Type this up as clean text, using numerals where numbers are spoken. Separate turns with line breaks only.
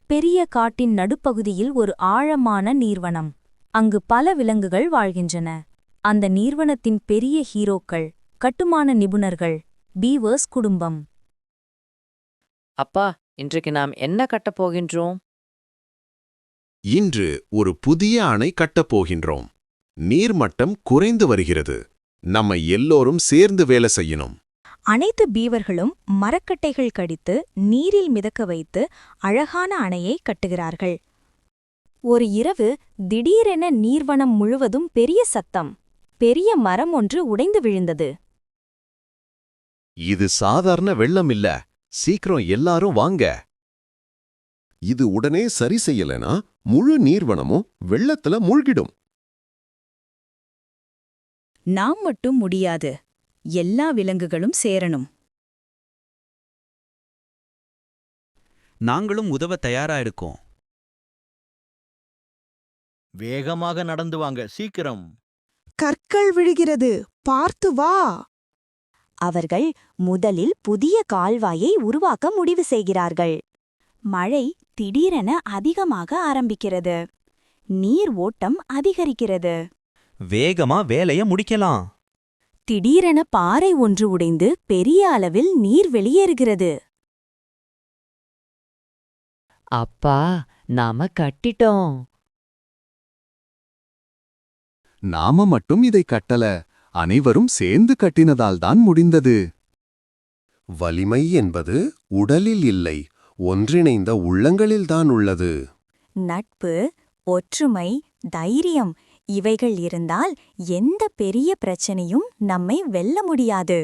பெரிய காட்டின் நடுப்பகுதியில் ஒரு ஆழமான நீர்வனம். அங்கு பல விலங்குகள் வாழ்கின்றன. அந்த நீர்வனத்தின் பெரிய ஹீரோக்கள் கட்டுமான நிபுணர்கள், பீவர்ஸ் குடும்பம்.
அப்பா, இன்றைக்கு நாம் என்ன கட்டப் போகின்றோம்?
இன்று ஒரு புதிய அணை கட்டப் போகின்றோம். நீர்மட்டம் குறைந்து வருகிறது. நம்ம எல்லோரும் சேர்ந்து வேலை செய்யணும்.
அனைத்து பீவர்களும் மரக்கட்டைகள் கடித்து நீரில் மிதக்க வைத்து அழகான அணையை கட்டுகிறார்கள். ஒரு இரவு திடீரென நீர்வனம் முழுவதும் பெரிய சத்தம். பெரிய மரம் ஒன்று உடைந்து விழுந்தது.
இது சாதாரண வெள்ளம் இல்ல. சீக்கிரம் எல்லாரும் வாங்க. இது உடனே சரி செய்யலனா முழு நீர்வனமும் வெள்ளத்துல மூழ்கிடும்.
நாம் மட்டும் முடியாது. எல்லா விலங்குகளும் சேரணும்.
நாங்களும் உதவ தயாரா இருக்கோம்.
வேகமாக நடந்து வாங்க, சீக்கிரம்.
கற்கள் விழுகிறது, பார்த்து வா.
அவர்கள் முதலில் புதிய கால்வாயை உருவாக்க முடிவு செய்கிறார்கள். மழை திடீரென அதிகமாக ஆரம்பிக்கிறது. நீர் ஓட்டம் அதிகரிக்கிறது.
வேகமா வேலைய முடிக்கலாம்.
திடீரென பாறை ஒன்று உடைந்து பெரிய அளவில் நீர் வெளியேறுகிறது.
அப்பா, நாம கட்டிட்டோம்.
நாம மட்டும் இதை கட்டல, அனைவரும் சேர்ந்து கட்டினதால்தான் முடிந்தது. வலிமை என்பது உடலில் இல்லை, ஒன்றிணைந்த உள்ளங்களில்தான் உள்ளது.
நட்பு, ஒற்றுமை, தைரியம் இவைகள் இருந்தால் எந்த பெரிய பிரச்சனையும் நம்மை வெல்ல முடியாது.